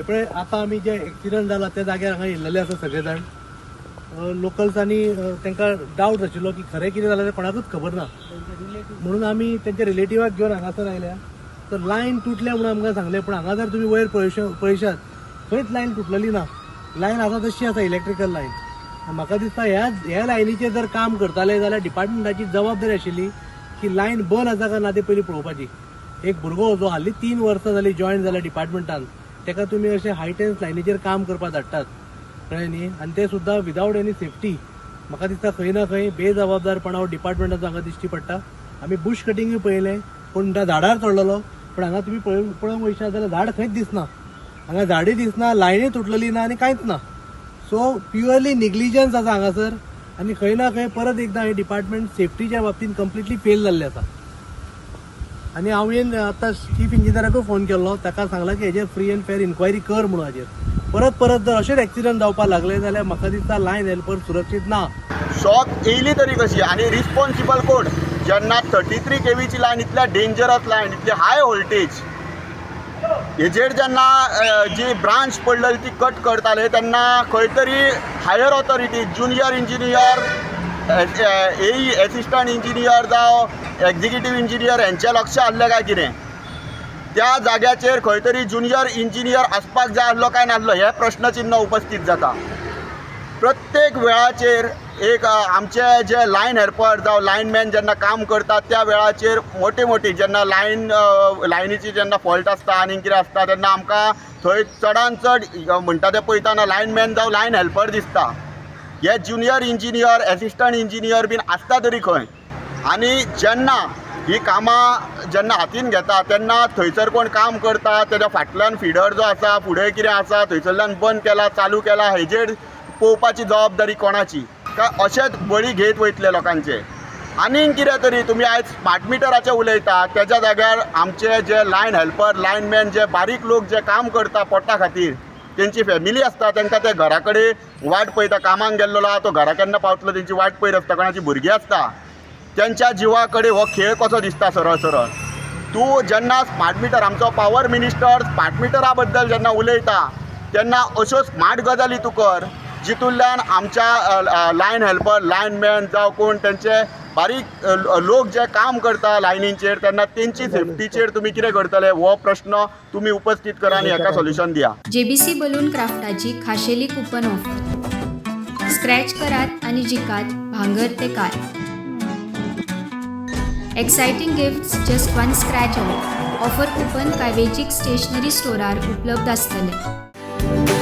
पळय आतां आमी जे एक्सिडंट जाला त्या जाग्यार हांगा येयल्लेले आसा सगळे जाण लोकल्सांनी तांकां डावट आशिल्लो की खरें कितें जालें तें कोणाकूच खबर ना म्हणून आमी तेंच्या रिलेटिवाक घेवन हांगासर आयल्या. तर लायन तुटल्या म्हणून आमकां सांगलें, पूण हांगा जर तुमी वयर पळयशात खंयच लायन तुटलेली ना. लायन आसा तशी आसा, इलेक्ट्रिकल लायन. म्हाका दिसता ह्या लायनीचेर जर काम करताले जाल्यार डिपार्टमेंटाची जबाबदारी आशिल्ली की लायन बंद आसा काय ना ते पयलीं पळोवपाची. एक भुरगो जो हालीं 3 वर्सां जालीं जॉयन जाला डिपार्टमेंटान, ताका तुमी अशें हायटेन्स लायनीचेर काम करपाक धाडटात, कळ्ळें न्ही. आनी ते सुद्दां विदावट एनी सेफ्टी. म्हाका दिसता खंय ना खंय बेजबाबदारपणा डिपार्टमेंटाचो हांगा दिश्टी पडटा. आमी बुश कटिंगूय पळयलें, पूण त्या झाडार चडलेलो, पूण हांगा तुमी पळोवंक वयशात जाल्यार झाड खंयच दिसना. हांगा झाडूय दिसना, लायनूय तुटलेली ना आनी कांयच ना. सो प्युअरली निग्लिजन्स आसा हांगासर. आनी खंय ना खंय परत एकदां हे डिपार्टमेंट सेफ्टीच्या बाबतींत कंप्लिटली फेल जाल्ले आसा. आनी हांवें आतां चीफ इंजिनियराकूय फोन केल्लो, ताका सांगलां की हेजेर फ्री एंड फेर इन्क्वायरी कर म्हणून. हाजेर परत जर अशेंच एक्सिडंट जावपाक लागले जाल्यार म्हाका दिसता लायन हेल्पर सुरक्षीत ना. शॉक येयली तरी कशी. आनी रिस्पॉन्सिबल कोण जेन्ना 33 kV ची लायन, इतल्या डेंजरस लायन, इतली हाय व्होल्टेज, हेजेर जेन्ना जी ब्रांच पडलेली ती कट करताले तेन्ना खंय तरी हायर ऑथॉरिटी, ज्युनियर इंजिनियर, एई एसिस्टंट इंजिनियर जावं एक्झिक्युटीव इंजिनियर हेंचें लक्ष आसलें काय कितें? त्या जाग्याचेर खंय तरी ज्युनियर इंजिनियर आसपाक जाय आसलो काय नासलो हे प्रश्नचिन्ह उपस्थित जाता. प्रत्येक वेळाचेर एक आमचे जे लायन हेल्पर जावं लायनमॅन जेन्ना काम करतात त्या वेळाचेर मोठी जेन्ना लायनीची जेन्ना फॉल्ट आसता आनी कितें आसता तेन्ना आमकां थंय चडान चड म्हणटा तें पळयताना लायनमॅन जावं लायन हेल्पर दिसता. हे ज्युनियर इंजिनियर, एसिस्टंट इंजिनियर बीन आसता तरी खंय? आनी जेन्ना ही कामां जेन्ना हातीन घेता तेन्ना थंयसर कोण काम करता तेज्या फाटल्यान फिडर जो आसा, फुडें कितें आसा, थंयसरल्यान बंद केला चालू केला, हेजेर पळोवपाची जबाबदारी कोणाची? काय अशेंच बळी घेत वयतले लोकांचे? आनीक कितें तरी तुमी आयज स्मार्ट मिटराचें उलयता, तेज्या जाग्यार आमचे जे लायन हेल्पर, लायनमॅन, जे बारीक लोक जे काम करता पोटा खातीर, तेंची फॅमिली आसता, तांकां ते घरा कडेन वाट पळयता. कामाक गेल्लो आहा तो घरा केन्ना पावतलो तेंची वाट पळयत आसता. कोणाची भुरगीं आसता, त्यांच्या जिवा कडेन हो खेळ कसो दिसता सरळ. तूं जेन्ना स्मार्ट मिटर, आमचो पावर मिनिस्टर स्मार्ट मिटरा बद्दल जेन्ना उलयता तेन्ना अश्यो स्मार्ट गजाली तूं कर जितूंतल्यान आमच्या लायन हेल्पर, लायनमॅन जावं कोण तेंचे बारीक लोक जे काम करता लायनींचेर तेन्ना तेंची सेफ्टीचेर तुमी कितें करतले हो प्रश्न तुमी उपस्थित करा आनी हेका सोल्युशन दिया. जेबीसी बलून क्राफ्टाची खाशेली कुपन ऑफर. स्क्रॅच करात आणि जिकात भांगर ते car. Exciting gifts just one scratch of. Offer coupon काय वेजीक स्टेशनरी स्टोरार उपलब्ध आसतले.